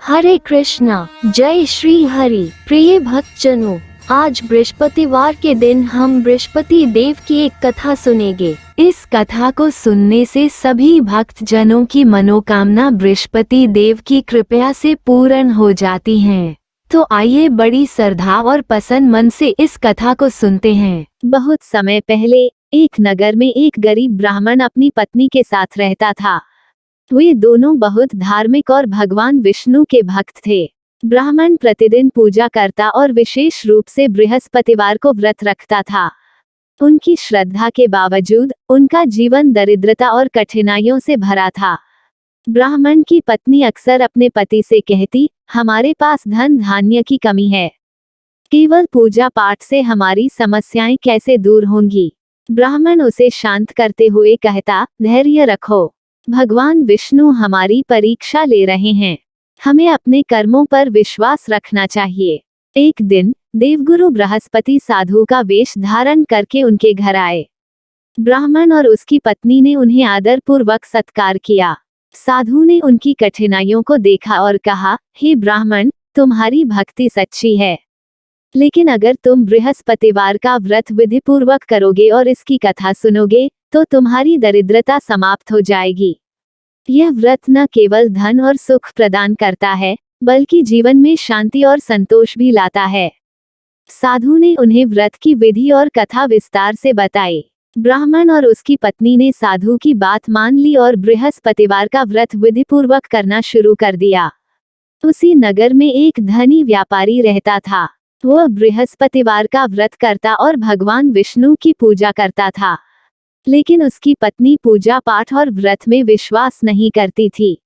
हरे कृष्णा, जय श्री हरि। प्रिय भक्तजनों, आज बृहस्पतिवार के दिन हम बृहस्पति देव की एक कथा सुनेंगे। इस कथा को सुनने से सभी भक्तजनों की मनोकामना बृहस्पति देव की कृपा से पूर्ण हो जाती हैं। तो आइए बड़ी श्रद्धा और पसंद मन से इस कथा को सुनते हैं। बहुत समय पहले एक नगर में एक गरीब ब्राह्मण अपनी पत्नी के साथ रहता था। वे दोनों बहुत धार्मिक और भगवान विष्णु के भक्त थे। ब्राह्मण प्रतिदिन पूजा करता और विशेष रूप से बृहस्पतिवार को व्रत रखता था। उनकी श्रद्धा के बावजूद उनका जीवन दरिद्रता और कठिनाइयों से भरा था। ब्राह्मण की पत्नी अक्सर अपने पति से कहती, हमारे पास धन धान्य की कमी है, केवल पूजा पाठ से हमारी समस्याएं कैसे दूर होंगी। ब्राह्मण उसे शांत करते हुए कहता, धैर्य रखो, भगवान विष्णु हमारी परीक्षा ले रहे हैं, हमें अपने कर्मों पर विश्वास रखना चाहिए। एक दिन देवगुरु बृहस्पति साधु का वेश धारण करके उनके घर आए। ब्राह्मण और उसकी पत्नी ने उन्हें आदर पूर्वक सत्कार किया। साधु ने उनकी कठिनाइयों को देखा और कहा, हे ब्राह्मण, तुम्हारी भक्ति सच्ची है, लेकिन अगर तुम बृहस्पतिवार का व्रत विधि पूर्वक करोगे और इसकी कथा सुनोगे तो तुम्हारी दरिद्रता समाप्त हो जाएगी। यह व्रत न केवल धन और सुख प्रदान करता है, बल्कि जीवन में शांति और संतोष भी लाता है। साधु ने उन्हें व्रत की विधि और कथा विस्तार से बताई। ब्राह्मण और उसकी पत्नी ने साधु की बात मान ली और बृहस्पतिवार का व्रत विधि पूर्वक करना शुरू कर दिया। उसी नगर में एक धनी व्यापारी रहता था। वह बृहस्पतिवार का व्रत करता और भगवान विष्णु की पूजा करता था, लेकिन उसकी पत्नी पूजा पाठ और व्रत में विश्वास नहीं करती थी।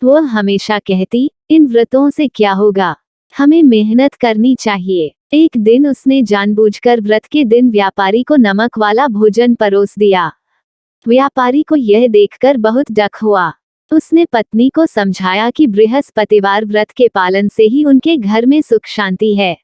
वह हमेशा कहती, इन व्रतों से क्या होगा, हमें मेहनत करनी चाहिए। एक दिन उसने जानबूझकर व्रत के दिन व्यापारी को नमक वाला भोजन परोस दिया। व्यापारी को यह देखकर बहुत दुख हुआ। उसने पत्नी को समझाया कि बृहस्पतिवार व्रत के पालन से ही उनके घर में सुख शांति है,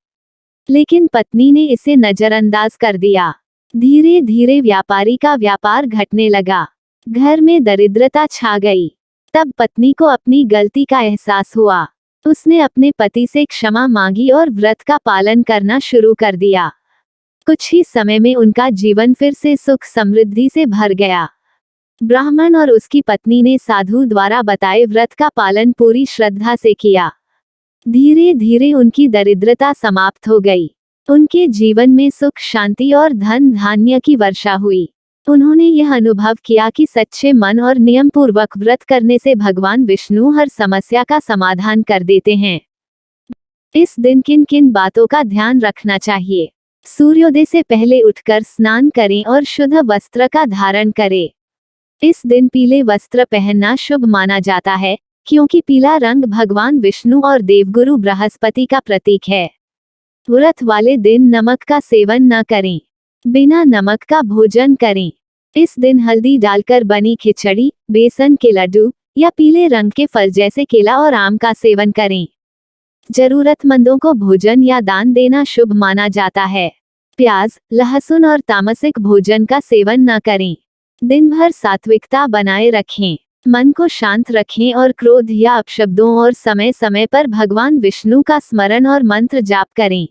लेकिन पत्नी ने इसे नजरअंदाज कर दिया। धीरे धीरे व्यापारी का व्यापार घटने लगा, घर में दरिद्रता छा गई। तब पत्नी को अपनी गलती का एहसास हुआ। उसने अपने पति से क्षमा मांगी और व्रत का पालन करना शुरू कर दिया। कुछ ही समय में उनका जीवन फिर से सुख समृद्धि से भर गया। ब्राह्मण और उसकी पत्नी ने साधु द्वारा बताए व्रत का पालन पूरी श्रद्धा से किया। धीरे धीरे उनकी दरिद्रता समाप्त हो गई। उनके जीवन में सुख शांति और धन धान्य की वर्षा हुई। उन्होंने यह अनुभव किया कि सच्चे मन और नियम पूर्वक व्रत करने से भगवान विष्णु हर समस्या का समाधान कर देते हैं। इस दिन किन किन बातों का ध्यान रखना चाहिए? सूर्योदय से पहले उठकर स्नान करें और शुद्ध वस्त्र का धारण करें। इस दिन पीले वस्त्र पहनना शुभ माना जाता है, क्योंकि पीला रंग भगवान विष्णु और देवगुरु बृहस्पति का प्रतीक है। व्रत वाले दिन नमक का सेवन न करें, बिना नमक का भोजन करें। इस दिन हल्दी डालकर बनी खिचड़ी, बेसन के लड्डू या पीले रंग के फल जैसे केला और आम का सेवन करें। जरूरतमंदों को भोजन या दान देना शुभ माना जाता है। प्याज, लहसुन और तामसिक भोजन का सेवन न करें। दिन भर सात्विकता बनाए रखें, मन को शांत रखें और क्रोध या अपशब्दों और समय समय पर भगवान विष्णु का स्मरण और मंत्र जाप करें।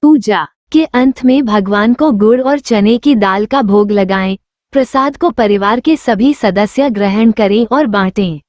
पूजा के अंत में भगवान को गुड़ और चने की दाल का भोग लगाएं। प्रसाद को परिवार के सभी सदस्य ग्रहण करें और बांटें।